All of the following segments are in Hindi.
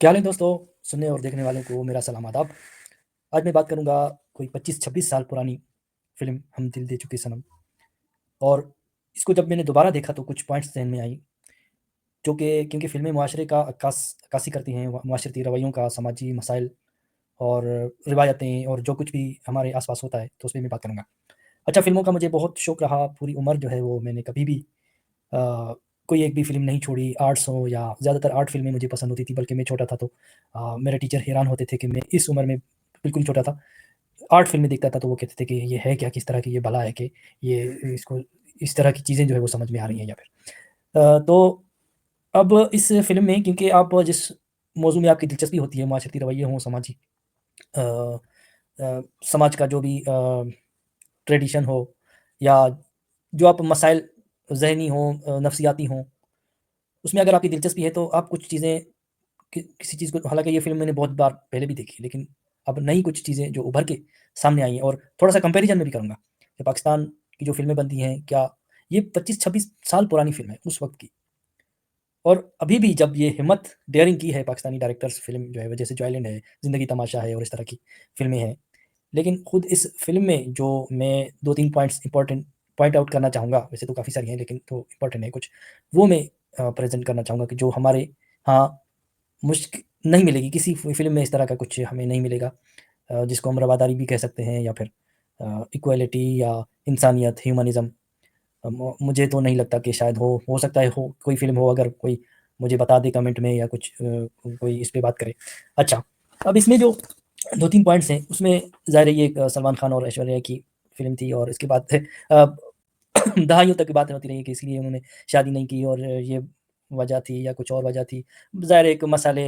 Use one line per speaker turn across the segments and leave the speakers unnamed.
क्या हाल है दोस्तों? सुनने और देखने वालों को मेरा सलाम आदाब। आज मैं बात करूँगा कोई 25-26 साल पुरानी फ़िल्म हम दिल दे चुके सनम। और इसको जब मैंने दोबारा देखा तो कुछ पॉइंट्स ज़हन में आई, जो कि क्योंकि फ़िल्में मुआशरे का अक्कासी करती हैं, मुआशरती रवैयों का, समाजी मसाइल और रिवायतें और जो कुछ भी हमारे आस-पास होता है, तो उसपे मैं बात करूँगा। अच्छा, फ़िल्मों का मुझे बहुत शौक रहा, पूरी उम्र जो है वो मैंने कभी भी अ, कोई एक भी फ़िल्म नहीं छोड़ी, आर्ट्स हो या ज़्यादातर आर्ट फ़िल्में मुझे पसंद होती थी, बल्कि मैं छोटा था तो मेरे टीचर हैरान होते थे कि मैं इस उम्र में बिल्कुल ही छोटा था, आर्ट फ़िल्में देखता था, तो वो कहते थे कि ये है क्या? किस तरह की ये भला है कि ये इसको इस तरह की चीज़ें जो है वो समझ में आ रही हैं या फिर तो अब इस फ़िल्म में क्योंकि आप जिस मौज़ू में आपकी दिलचस्पी होती है, माशरती रवैये हों, अ समाज का जो भी ट्रेडिशन हो या जो आप मसाइल ज़हनी हों नफ़सियाती हों, उसमें अगर आपकी दिलचस्पी है तो आप कुछ चीज़ें किसी चीज़ को, हालाँकि ये फ़िल्म मैंने बहुत बार पहले भी देखी है, लेकिन अब नई कुछ चीज़ें जो उभर के सामने आई हैं और थोड़ा-सा कंपैरिज़न में भी करूँगा कि पाकिस्तान की जो फ़िल्में बनती हैं, क्या ये 25-26 साल पुरानी फ़िल्म है उस वक़्त की, और अभी भी जब ये हिम्मत डेयरिंग की है पाकिस्तानी डायरेक्टर्स, फ़िल्म जो है जैसे जो आइलैंड है, ज़िंदगी तमाशा है और इस तरह की फ़िल्में हैं। लेकिन खुद इस फ़िल्म में जो मैं 2-3 पॉइंट्स इम्पोर्टेंट पॉइंट आउट करना चाहूँगा, वैसे तो काफ़ी सारी हैं लेकिन तो इम्पोर्टेंट है कुछ, वो मैं प्रेज़ेंट करना चाहूँगा कि जो हमारे यहाँ मुश्क नहीं मिलेगी, किसी फ़िल्म में इस तरह का कुछ हमें नहीं मिलेगा, जिसको हम रवादारी भी कह सकते हैं या फिर इक्वालिटी या इंसानियत, ह्यूमनिज़्म। मुझे तो नहीं लगता कि शायद हो सकता है हो, कोई फ़िल्म हो, अगर कोई मुझे बता दे कमेंट में या कुछ कोई इस पे बात करे। अच्छा, अब इसमें जो 2-3 पॉइंट्स हैं, उसमें ज़ाहिर है ये एक सलमान खान और ऐश्वर्या की फ़िल्म थी और इसके बाद दहाइयों तक की बातें होती रही कि इसलिए उन्होंने शादी नहीं की और ये वजह थी या कुछ और वजह थी। ज़ाहिर है एक मसाले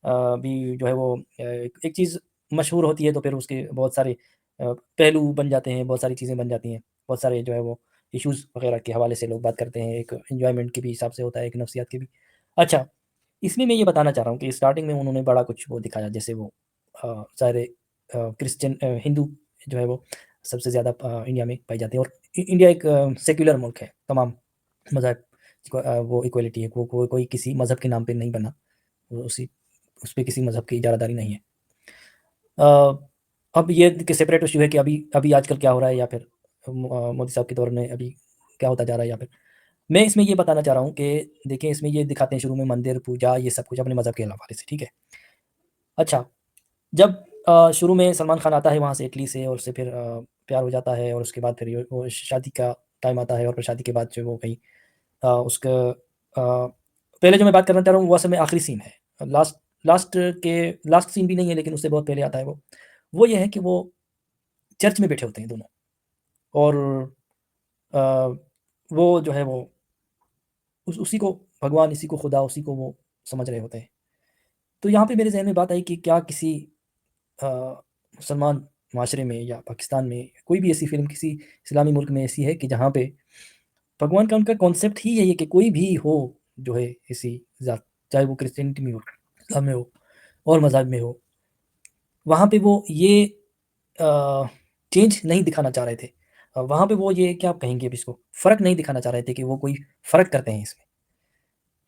भी जो है वो एक चीज़ मशहूर होती है तो फिर उसके बहुत सारे पहलू बन जाते हैं, बहुत सारी चीज़ें बन जाती हैं। बहुत सारे जो है वो इश्यूज़ वगैरह के हवाले से लोग बात करते हैं, एक एन्जॉयमेंट के भी हिसाब से होता है, एक नफ्सियात के भी। अच्छा, इसमें मैं ये बताना चाह रहा हूँ कि स्टार्टिंग में उन्होंने बड़ा कुछ वो दिखाया, जैसे वो सारे क्रिश्चियन हिंदू जो है वो सबसे ज़्यादा इंडिया में पाई जाती है और इंडिया एक सेक्युलर मुल्क है, तमाम मज़हब को वो इक्वालिटी है, कोई किसी मज़हब के नाम पे नहीं बना, वो उसी उस पे किसी मज़हब की इजारादारी नहीं है। अ, अब ये कि सेपरेट इश्यू है कि अभी अभी आजकल क्या हो रहा है या फिर मोदी साहब के दौर में अभी क्या होता जा रहा है या फिर मैं इसमें ये बताना चाह रहा हूँ कि देखिए, इसमें ये दिखाते हैं शुरू में मंदिर, पूजा, ये सब कुछ अपने मज़हब के हवाले से, ठीक है। अच्छा, जब शुरू में सलमान खान आता है वहाँ से, इटली से, और उससे फिर प्यार हो जाता है और उसके बाद फिर ये वो शादी का टाइम आता है और फिर शादी के बाद जो वो कहीं उसका पहले जो मैं बात करना चाह रहा हूँ वो असल में आखिरी सीन है। लास्ट लास्ट के लास्ट सीन भी नहीं है, लेकिन उससे बहुत पहले आता है वो। वो ये है कि वो चर्च में बैठे होते हैं दोनों और अ, वो जो है वो उसी को भगवान, इसी को खुदा, उसी को वो समझ रहे होते हैं। तो यहाँ पे मेरे ज़हन में बात आई कि क्या किसी अ, मुसलमान माशरे में या पाकिस्तान में कोई भी ऐसी फ़िल्म किसी इस्लामी मुल्क में ऐसी है कि जहाँ पे भगवान का उनका कॉन्सेप्ट ही यही है कि कोई भी हो जो है इसी ज़ात, चाहे वो क्रिश्चियनिटी में हो, इस्लाम में हो और मज़हब में हो, वहाँ पे वो ये अ, चेंज नहीं दिखाना चाह रहे थे। वहाँ पे वो ये क्या आप कहेंगे अब इसको, फ़र्क नहीं दिखाना चाह रहे थे कि वो कोई फ़र्क करते हैं इसमें।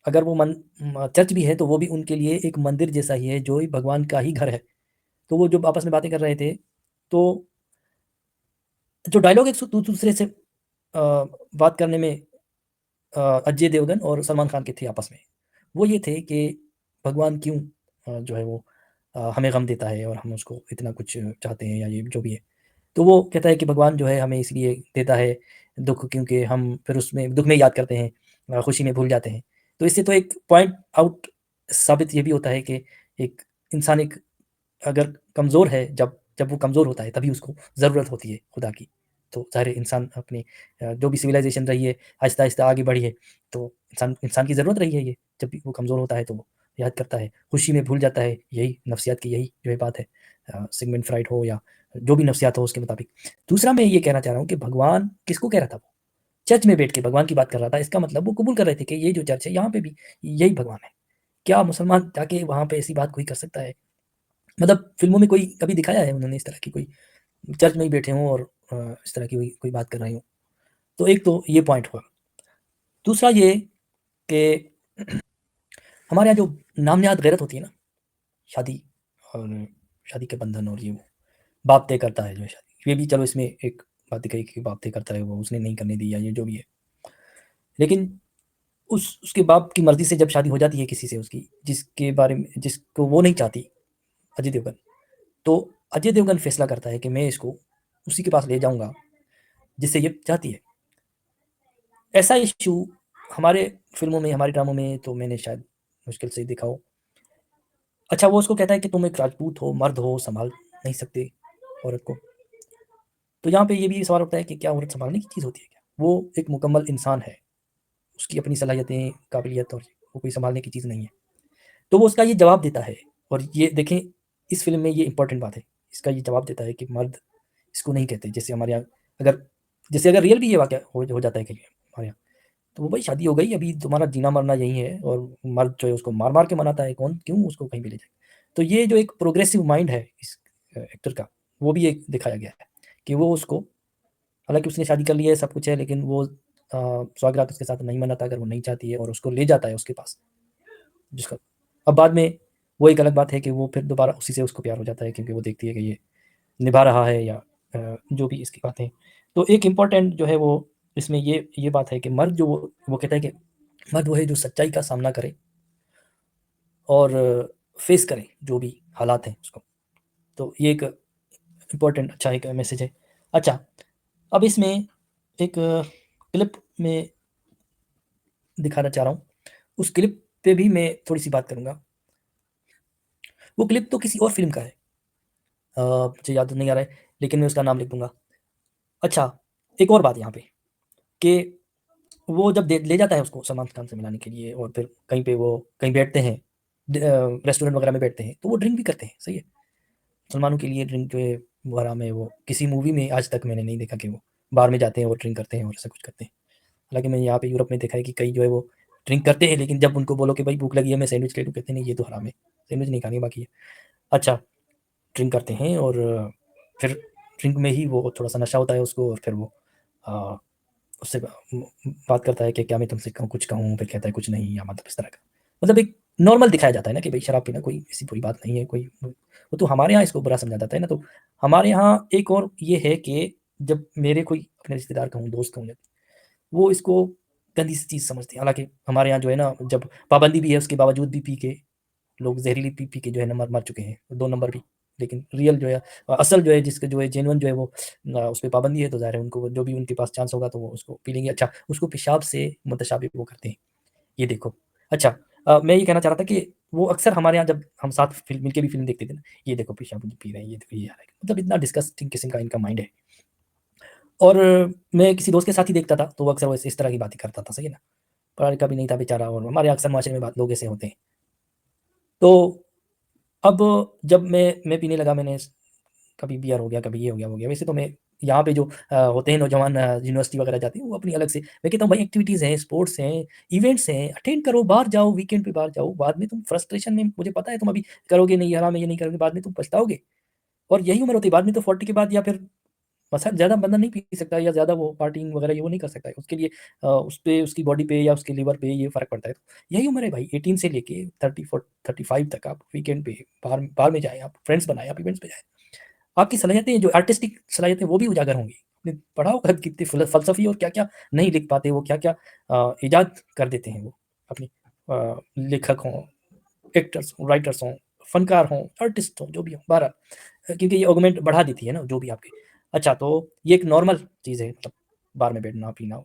अगर वो चर्च भी है तो वो भी उनके लिए एक मंदिर जैसा ही है, जो ही भगवान का ही घर है। तो वो जब आपस में बातें कर रहे थे, तो जो डायलॉग एक दूसरे से बात करने में अजय देवगन और सलमान खान के थे आपस में, वो ये थे कि भगवान क्यों जो है वो हमें गम देता है और हम उसको इतना कुछ चाहते हैं या ये जो भी है। तो वो कहता है कि भगवान जो है हमें इसलिए देता है दुःख, क्योंकि हम फिर उसमें दुःख में याद करते हैं, खुशी में भूल जाते हैं। तो इससे तो एक पॉइंट आउट साबित ये भी होता है कि एक इंसान एक अगर कमज़ोर है, जब जब वो कमज़ोर होता है तभी उसको ज़रूरत होती है खुदा की। तो ज़ाहिर है इंसान अपनी जो भी सिविलाइज़ेशन रही है, आहिस्ता-आहिस्ता आगे बढ़ी है, तो इंसान इंसान की ज़रूरत रही है ये। जब भी वो कमज़ोर होता है तो वो याद करता है, खुशी में भूल जाता है, यही नफ्सियात की यही जो है बात है। सिगमंड फ्राइड हो या जो भी नफ्सियात हो उसके मुताबिक। दूसरा मैं ये कहना चाह रहा हूँ कि भगवान किसको कह रहा था वो? चर्च में बैठ के भगवान की बात कर रहा था, इसका मतलब वो कबूल कर रहे थे कि ये जो चर्च है यहाँ पे भी यही भगवान है। क्या मुसलमान जाके वहाँ पे ऐसी बात कोई कर सकता है? मतलब फ़िल्मों में कोई कभी दिखाया है उन्होंने इस तरह की कोई चर्च में ही बैठे हों और इस तरह की कोई कोई बात कर रहे हों? तो एक तो ये पॉइंट हुआ। दूसरा ये कि हमारे यहाँ जो नाम-नहाद गैरत होती है ना, शादी और शादी के बंधन और ये वो बाप तय करता है जो है शादी। ये भी चलो इसमें एक बात दिखाई कि बाप तय करता है, वो उसने नहीं करने दी या ये जो भी है। लेकिन उसके बाप की मर्ज़ी से जब शादी हो जाती है किसी से उसकी, जिसके बारे में जिसको वो नहीं चाहती, अजय देवगन, तो अजय देवगन फैसला करता है कि मैं इसको उसी के पास ले जाऊँगा जिससे ये चाहती है। ऐसा इश्यू हमारे फ़िल्मों में, हमारे ड्रामों में तो मैंने शायद मुश्किल से ही देखा हो। अच्छा, वो उसको कहता है कि तुम एक राजपूत हो, मर्द हो, सँभाल नहीं सकते औरत को। तो यहाँ पे ये भी सवाल उठता है कि क्या औरत सँभालने की चीज़ होती है क्या? वो एक मुकम्मल इंसान है, उसकी अपनी सलाहियतें, काबिलियत और वो कोई सँभालने की चीज़ नहीं है। तो वो उसका ये जवाब देता है और ये देखें, इस फ़िल्म में ये इम्पोर्टेंट बात है। इसका ये जवाब देता है कि मर्द इसको नहीं कहते। जैसे हमारे यहाँ अगर जैसे अगर रियल भी ये वाक़या हो जाता है कहीं हमारे यहाँ, तो वो भाई शादी हो गई, अभी तुम्हारा जीना-मरना यही है और मर्द जो है उसको मार-मार के मनाता है, कौन क्यों उसको कहीं भी ले जाए। तो ये जो एक प्रोग्रेसिव माइंड है इस एक्टर का, वो भी एक दिखाया गया है कि वो उसको, हालाँकि उसने शादी कर ली है, सब कुछ है, लेकिन वो सुहागरात उसके साथ नहीं मनाता अगर वो नहीं चाहती है और उसको ले जाता है उसके पास, जिसका अब बाद में वो एक अलग बात है कि वो फिर दोबारा उसी से उसको प्यार हो जाता है क्योंकि वो देखती है कि ये निभा रहा है या जो भी इसकी बातें। तो एक इम्पोर्टेंट जो है वो इसमें ये बात है कि मर्द जो वो कहता है कि मर्द वो है जो सच्चाई का सामना करे और फेस करे जो भी हालात हैं उसको। तो ये एक इम्पोर्टेंट अच्छा एक मैसेज है। अच्छा, अब इसमें एक क्लिप में दिखाना चाह रहा हूँ, उस क्लिप पे भी मैं थोड़ी-सी बात करूँगा। वो क्लिप तो किसी और फ़िल्म का है, मुझे याद नहीं आ रहा है, लेकिन मैं उसका नाम लिख दूँगा। अच्छा, एक और बात यहाँ पे कि वो जब दे ले जाता है उसको सलमान खान से मिलाने के लिए और फिर कहीं पे वो कहीं बैठते हैं, रेस्टोरेंट वगैरह में बैठते हैं, तो वो ड्रिंक भी करते हैं, सही है। सलमानों के लिए ड्रिंक जो है वो हराम है, वो किसी मूवी में आज तक मैंने नहीं देखा कि वो बार में जाते हैं और ड्रिंक करते हैं और ऐसा कुछ करते हैं। हालाँकि मैंने यहाँ पे यूरोप में देखा है कि कई जो है वो ड्रिंक करते हैं, लेकिन जब उनको बोलो कि भाई भूख लगी है, मैं सैंडविच ले लूँ, कहते हैं नहीं ये तो हराम है, सैंडविच नहीं खानी बाकी है। अच्छा, ड्रिंक करते हैं और फिर ड्रिंक में ही वो थोड़ा-सा नशा होता है उसको और फिर वो अ, उससे बात करता है कि क्या मैं तुमसे कहूँ कुछ कहूँ? फिर कहता है कुछ नहीं या मतलब इस तरह का। मतलब एक नॉर्मल दिखाया जाता है ना कि भई शराब पीना कोई ऐसी बुरी बात नहीं है, कोई वो तो हमारे यहाँ इसको बुरा समझा जाता है ना, तो हमारे यहाँ एक और ये है कि जब मेरे कोई अपने रिश्तेदार कहूँ, दोस्त कहूँ, वो इसको गंदी सी चीज़ समझते हैं। हालाँकि हमारे यहाँ जो है ना, जब पाबंदी भी है उसके बावजूद भी पी के लोग ज़हरीली पी-पी के जो है ना मर मर चुके हैं, 2 नंबर भी। लेकिन रियल जो है असल जो है जिसका जो है जेन्युइन जो है वो उस पे पाबंदी है, तो ज़ाहिर है उनको जो भी उनके पास चांस होगा तो वो उसको पी लेंगे। अच्छा, उसको पेशाब से मुतशाबिह वो करते हैं, ये देखो। अच्छा, मैं ये कहना चाह रहा था कि वो अक्सर हमारे यहाँ जब हम साथ फ़िल्म मिलके भी फ़िल्म देखते थे ना, ये देखो पेशाब पी रहे हैं, ये देखो ये आ रहा है। मतलब इतना डिस्गस्टिंग किस्म का इनका माइंड है। और मैं किसी दोस्त के साथ ही देखता था, तो वो अक्सर वो इस तरह की बातें करता था, सही है ना? पढ़ा लिखा भी नहीं था बेचारा और हमारे अक्सर माशरे में बात लोग ऐसे होते हैं। तो अब जब मैं पीने लगा, मैंने कभी बियर हो गया, कभी ये हो गया, वो हो गया। वैसे तो मैं यहाँ पे जो होते हैं नौजवान यूनिवर्सिटी वगैरह जाते हैं, वो अपनी अलग से मैं कहता हूँ भाई एक्टिविटीज़ हैं, स्पोर्ट्स हैं, इवेंट्स हैं, अटेंड करो, बाहर जाओ, वीकेंड पे बाहर जाओ। बाद में तुम फ्रस्ट्रेशन में मुझे पता है तुम अभी करोगे नहीं, यार मैं ये नहीं करोगे, बाद में तुम पछताओगे। और यही उम्र होती है, बाद में तो 40 के बाद या फिर बस ज़्यादा बंदा नहीं पी सकता या ज़्यादा वो पार्टिंग वगैरह ये वो नहीं कर सकता है। उसके लिए उस पे उसकी बॉडी पे या उसके लिवर पे ये फ़र्क पड़ता है। यही उम्र है भाई 18 से लेके 35 तक आप वीकेंड पे बाहर बाहर में जाएँ, आप फ्रेंड्स बनाएँ, आप इवेंट्स पे जाएँ। आपकी सलाहियतें जो आर्टिस्टिक सलाहियतें वो भी उजागर होंगी। आपने पढ़ा होगा कितनी फ़लसफ़ी और क्या-क्या नहीं लिख पाते वो, क्या-क्या इजाद कर देते हैं वो अपनी लेखक हों, एक्टर्स हों, राइटर्स हों, फ़नकार हों, आर्टिस्ट हों, जो भी हों, बहरहाल क्योंकि ये आर्गुमेंट बढ़ा देती है ना जो भी आपके। अच्छा, तो ये एक नॉर्मल चीज़ है, मतलब बार में बैठना, पीना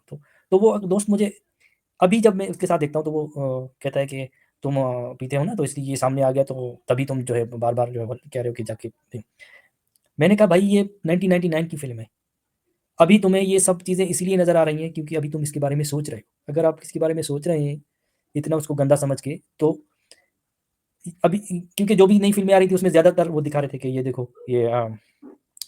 तो वो दोस्त मुझे अभी जब मैं उसके साथ देखता हूँ तो वो कहता है कि तुम पीते हो ना, तो इसलिए ये सामने आ गया तो तभी तुम जो है बार-बार जो है कह रहे हो कि जाके पियो। मैंने कहा भाई ये 1999 की फ़िल्म है। अभी तुम्हें ये सब चीज़ें इसलिए नज़र आ रही हैं क्योंकि अभी तुम इसके बारे में सोच रहे हो। अगर आप इसके बारे में सोच रहे हैं, इतना उसको गंदा समझ के, तो अभी क्योंकि जो भी नई फ़िल्में आ रही थी उसमें ज़्यादातर वो दिखा रहे थे कि ये देखो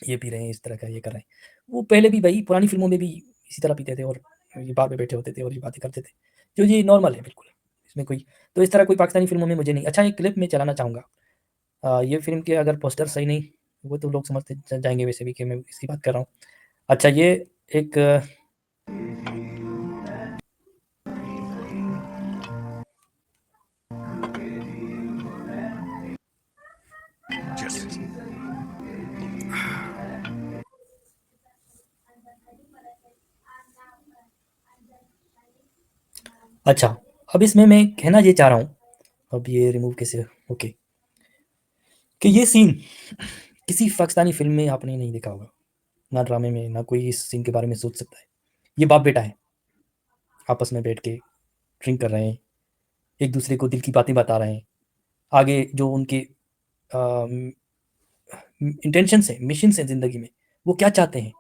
ये पी रहे हैं, इस तरह का ये कर रहे हैं। वो पहले भी भाई पुरानी फ़िल्मों में भी इसी तरह पीते थे और ये बार में बैठे होते थे और ये बातें करते थे। जो ये नॉर्मल है बिल्कुल, इसमें कोई तो इस तरह कोई पाकिस्तानी फ़िल्मों में मुझे नहीं। अच्छा, एक क्लिप मैं चलाना चाहूँगा। ये फ़िल्म के अगर पोस्टर सही नहीं, वो तो लोग समझते जाएँगे वैसे भी कि मैं इसकी बात कर रहा हूँ। अच्छा, ये एक अच्छा, अब इसमें मैं कहना ये चाह रहा हूँ, अब ये रिमूव कैसे, ओके, कि ये सीन किसी पाकिस्तानी फ़िल्म में आपने नहीं देखा होगा, ना ड्रामे में, ना कोई इस सीन के बारे में सोच सकता है। ये बाप-बेटा हैं, आपस में बैठ के ड्रिंक कर रहे हैं, एक-दूसरे को दिल की बातें बता रहे हैं। आगे जो उनके अ, इंटेंशंस हैं, मिशंस हैं ज़िंदगी में, वो क्या चाहते हैं,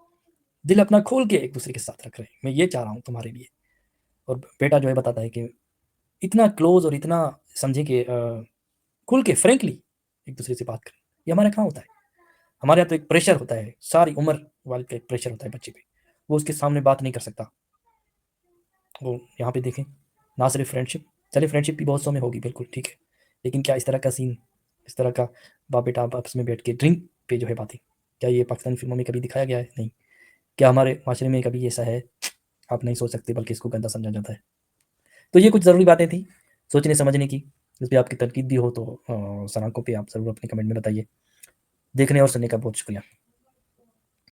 दिल अपना खोल के एक-दूसरे के साथ रख रहे हैं, मैं ये चाह रहा हूँ तुम्हारे लिए। और बेटा जो है बताता है कि इतना क्लोज़ और इतना समझे कि खुल के फ्रैंकली एक-दूसरे से बात करें, ये हमारे यहाँ कहाँ होता है। हमारे यहाँ तो एक प्रेशर होता है, सारी उम्र वाले का एक प्रेशर होता है बच्चे पे, वो उसके सामने बात नहीं कर सकता। वो यहाँ पे देखें, ना सिर्फ फ्रेंडशिप, चलिए फ्रेंडशिप भी बहुत सौ में होगी बिल्कुल ठीक है, लेकिन क्या इस तरह का सीन, इस तरह का बाप-बेटा आपस में बैठ के ड्रिंक पे जो है बातें, क्या ये पाकिस्तानी फ़िल्मों में कभी दिखाया गया है? नहीं। क्या हमारे माशरे में कभी ऐसा है? आप नहीं सोच सकते बल्कि इसको गंदा समझा जाता है। तो ये कुछ ज़रूरी बातें थी, सोचने-समझने की। इस पे आपकी तनकीद भी हो तो सलाख़ों पे आप ज़रूर अपने कमेंट में बताइए। देखने और सुनने का बहुत शुक्रिया।